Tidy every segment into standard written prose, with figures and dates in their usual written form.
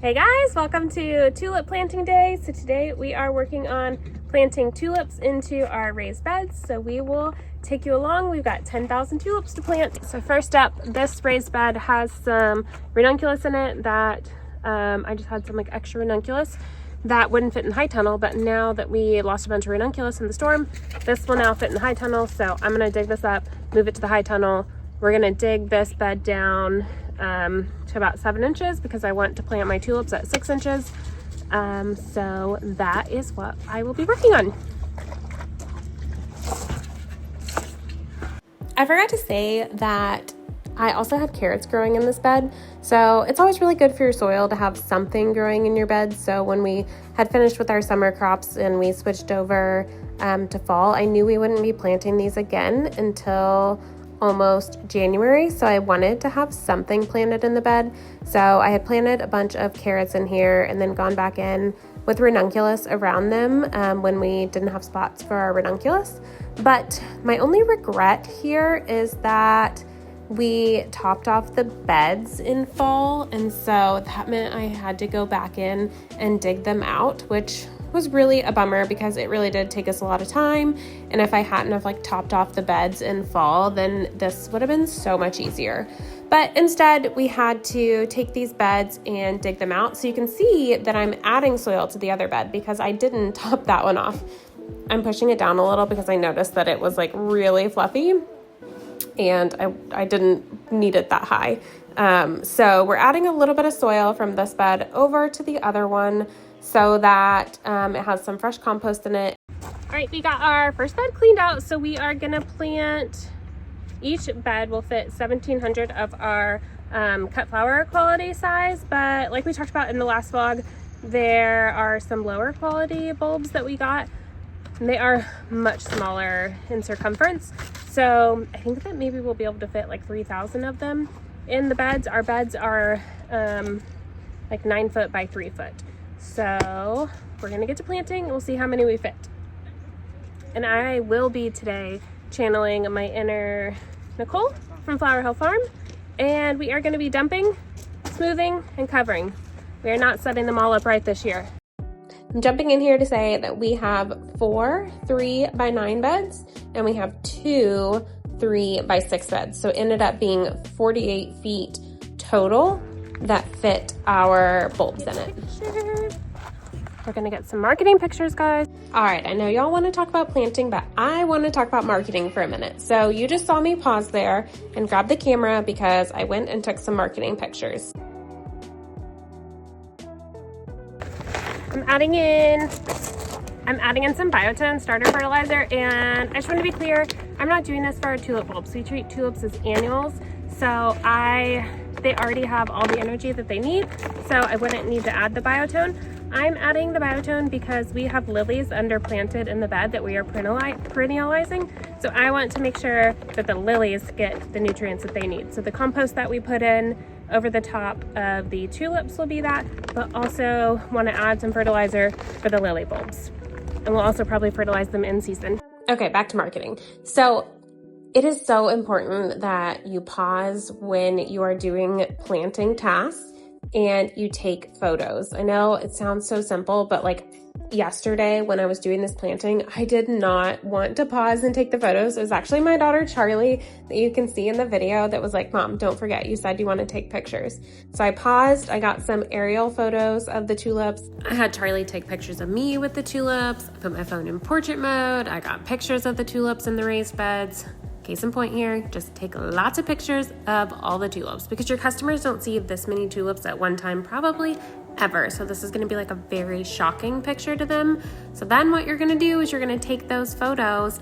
Hey guys, welcome to tulip planting day. So today we are working on planting tulips into our raised beds. So we will take you along. We've got 10,000 tulips to plant. So first up, this raised bed has some ranunculus in it that I just had some like extra ranunculus that wouldn't fit in high tunnel, but now that we lost a bunch of ranunculus in the storm, this will now fit in the high tunnel. So I'm gonna dig this up, move it to the high tunnel. We're gonna dig this bed down to about 7 inches because I want to plant my tulips at 6 inches. So that is what I will be working on. I forgot to say that I also had carrots growing in this bed. So it's always really good for your soil to have something growing in your bed. So when we had finished with our summer crops and we switched over to fall, I knew we wouldn't be planting these again until almost January, so I wanted to have something planted in the bed. So I had planted a bunch of carrots in here and then gone back in with ranunculus around them when we didn't have spots for our ranunculus. But my only regret here is that we topped off the beds in fall, and so that meant I had to go back in and dig them out, which was really a bummer because it really did take us a lot of time. And if I hadn't have like topped off the beds in fall, then this would have been so much easier. But instead we had to take these beds and dig them out. So you can see that I'm adding soil to the other bed because I didn't top that one off. I'm pushing it down a little because I noticed that it was like really fluffy and I didn't need it that high. So we're adding a little bit of soil from this bed over to the other one so that it has some fresh compost in it. All right, we got our first bed cleaned out. So we are gonna plant, each bed will fit 1,700 of our cut flower quality size. But like we talked about in the last vlog, there are some lower quality bulbs that we got. And they are much smaller in circumference. So I think that maybe we'll be able to fit like 3,000 of them in the beds. Our beds are like 9 foot by 3 foot. So we're gonna get to planting and we'll see how many we fit. And I will be today channeling my inner Nicole from Flower Hill Farm. And we are gonna be dumping, smoothing, and covering. We are not setting them all up right this year. I'm jumping in here to say that we have 4 3x9 beds and we have 2 3x6 beds. So it ended up being 48 feet total that fit our bulbs in it. We're gonna get some marketing pictures, guys. All right, I know y'all wanna talk about planting, but I wanna talk about marketing for a minute. So you just saw me pause there and grab the camera because I went and took some marketing pictures. I'm adding in some biotone starter fertilizer, and I just want to be clear, I'm not doing this for our tulip bulbs. We treat tulips as annuals, so they already have all the energy that they need, so I wouldn't need to add the biotone. I'm adding the biotone because we have lilies underplanted in the bed that we are perennializing, so I want to make sure that the lilies get the nutrients that they need. So the compost that we put in over the top of the tulips will be that, but also want to add some fertilizer for the lily bulbs. And we'll also probably fertilize them in season. Okay, back to marketing. So it is so important that you pause when you are doing planting tasks and you take photos. I know it sounds so simple, but like yesterday when I was doing this planting, I did not want to pause and take the photos. It was actually my daughter Charlie that you can see in the video that was like, Mom, don't forget, you said you want to take pictures. So I paused, I got some aerial photos of the tulips. I had Charlie take pictures of me with the tulips. I put my phone in portrait mode. I got pictures of the tulips in the raised beds. Case in point here, just take lots of pictures of all the tulips because your customers don't see this many tulips at one time, probably ever. So this is gonna be like a very shocking picture to them. So then what you're gonna do is you're gonna take those photos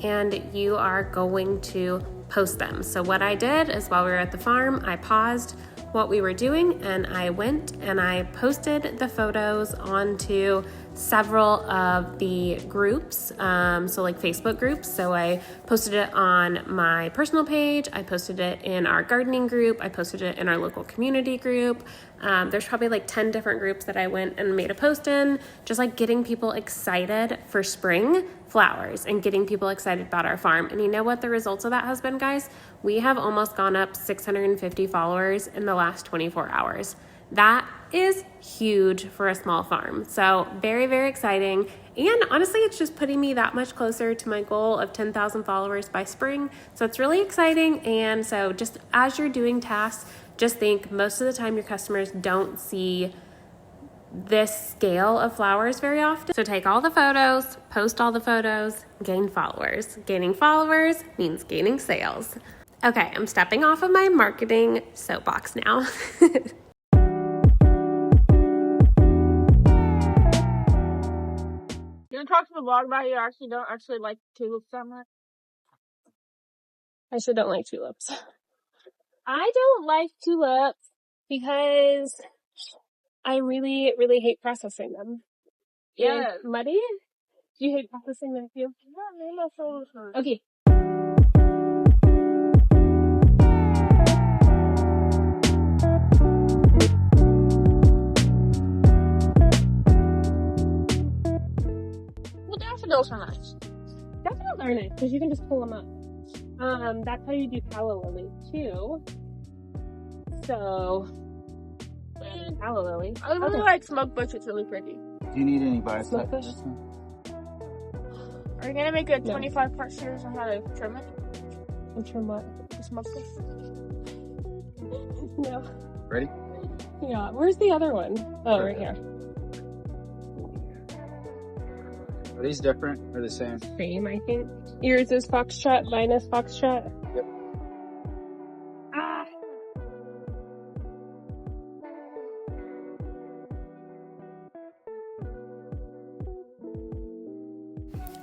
and you are going to post them. So what I did is while we were at the farm, I paused what we were doing and I went and I posted the photos onto several of the groups, so like Facebook groups. So I posted it on my personal page, I posted it in our gardening group, I posted it in our local community group. There's probably like 10 different groups that I went and made a post in, just like getting people excited for spring flowers and getting people excited about our farm. And you know what the results of that has been, guys? We have almost gone up 650 followers in the last 24 hours. That is huge for a small farm. So very, very exciting. And honestly, it's just putting me that much closer to my goal of 10,000 followers by spring. So it's really exciting. And so just as you're doing tasks, just think most of the time your customers don't see this scale of flowers very often. So take all the photos, post all the photos, gain followers. Gaining followers means gaining sales. Okay, I'm stepping off of my marketing soapbox now. You want to talk to the vlog about you actually don't actually like tulips that much? I still don't like tulips. I don't like tulips because I really, really hate processing them. yeah, And muddy? Do you hate processing them too? Okay. well, daffodils are nice. Daffodils are nice because you can just pull them up. That's how you do calla lily too. So, calla lily. I really like smoke bush. It's really pretty. Do you need any bias? Smoke bush? Are you gonna make a 25-part series on how to trim it? Trim what? The smoke bush. No. Ready? Yeah. Where's the other one? Oh, right here. Are these different or the same? Same, I think. Yours is foxtrot, mine is foxtrot. Yep. Ah.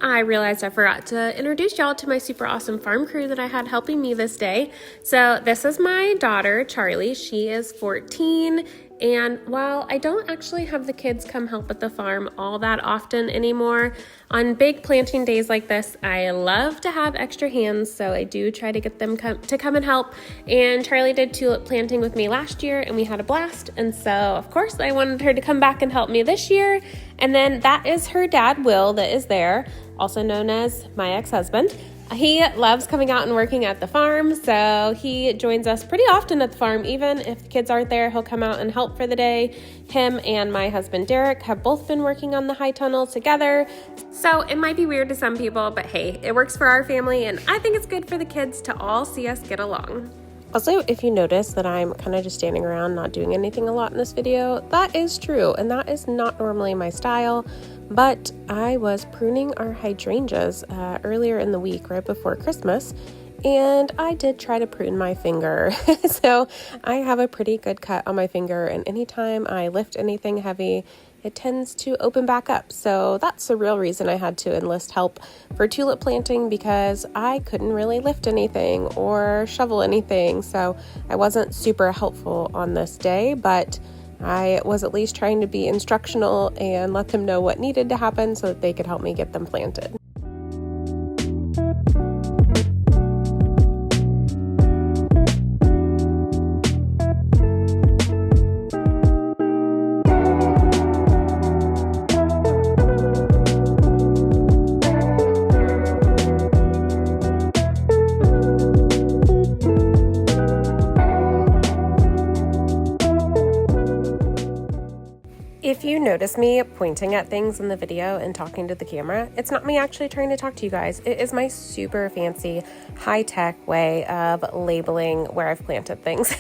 I realized I forgot to introduce y'all to my super awesome farm crew that I had helping me this day. So this is my daughter, Charlie. She is 14. And while I don't actually have the kids come help at the farm all that often anymore, on big planting days like this, I love to have extra hands, so I do try to get them to come and help. And Charlie did tulip planting with me last year, and we had a blast. And so, of course, I wanted her to come back and help me this year. And then that is her dad, Will, that is there, also known as my ex-husband. He loves coming out and working at the farm, so he joins us pretty often at the farm. Even if the kids aren't there, he'll come out and help for the day. Him and my husband, Derek, have both been working on the high tunnel together. So it might be weird to some people, but hey, it works for our family, and I think it's good for the kids to all see us get along. Also, if you notice that I'm kind of just standing around not doing anything a lot in this video, that is true, and that is not normally my style. But I was pruning our hydrangeas earlier in the week, right before Christmas, and I did try to prune my finger. So I have a pretty good cut on my finger, and anytime I lift anything heavy, it tends to open back up. So that's the real reason I had to enlist help for tulip planting, because I couldn't really lift anything or shovel anything. So I wasn't super helpful on this day, but I was at least trying to be instructional and let them know what needed to happen so that they could help me get them planted. If you notice me pointing at things in the video and talking to the camera, it's not me actually trying to talk to you guys. It is my super fancy high-tech way of labeling where I've planted things.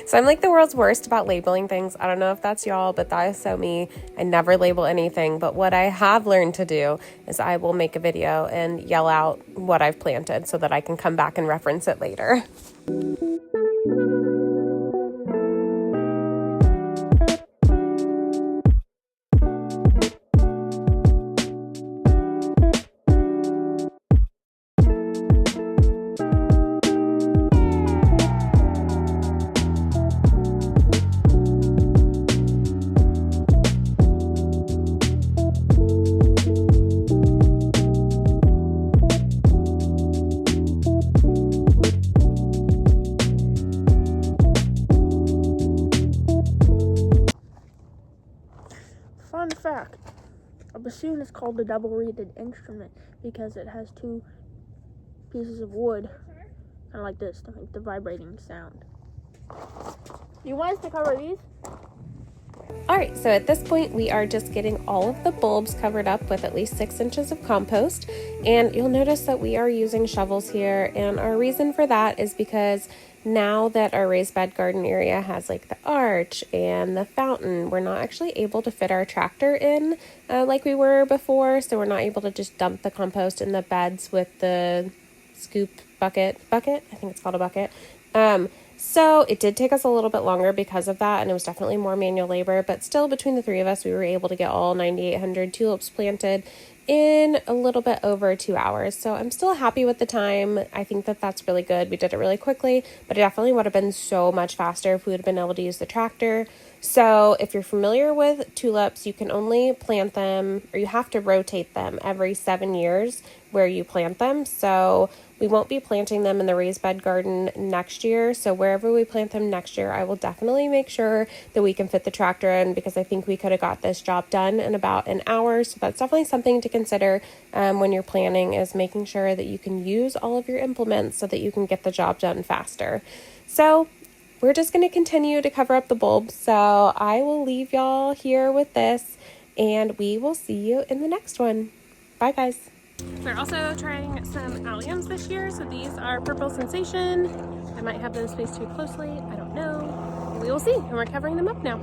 So I'm like the world's worst about labeling things. I don't know if that's y'all, but that is so me. I never label anything, but what I have learned to do is I will make a video and yell out what I've planted so that I can come back and reference it later. Fun fact, a bassoon is called a double-reeded instrument because it has two pieces of wood, kind of like this, to make the vibrating sound. You want us to cover these? All right, so at this point, we are just getting all of the bulbs covered up with at least 6 inches of compost. And you'll notice that we are using shovels here. And our reason for that is because now that our raised bed garden area has like the arch and the fountain, we're not actually able to fit our tractor in like we were before. So we're not able to just dump the compost in the beds with the scoop bucket, I think it's called a bucket. So it did take us a little bit longer because of that, and it was definitely more manual labor, but still between the 3 of us, we were able to get all 9,800 tulips planted in a little bit over 2 hours. So I'm still happy with the time. I think that that's really good. We did it really quickly, but it definitely would have been so much faster if we would have been able to use the tractor. So if you're familiar with tulips, you can only plant them, or you have to rotate them every 7 years where you plant them. So we won't be planting them in the raised bed garden next year. So wherever we plant them next year, I will definitely make sure that we can fit the tractor in, because I think we could have got this job done in about an hour. So that's definitely something to consider when you're planning, is making sure that you can use all of your implements so that you can get the job done faster. So we're just going to continue to cover up the bulbs. So I will leave y'all here with this, and we will see you in the next one. Bye, guys. We're also trying some alliums this year. So these are Purple Sensation. I might have them spaced too closely. I don't know. We will see. And we're covering them up now.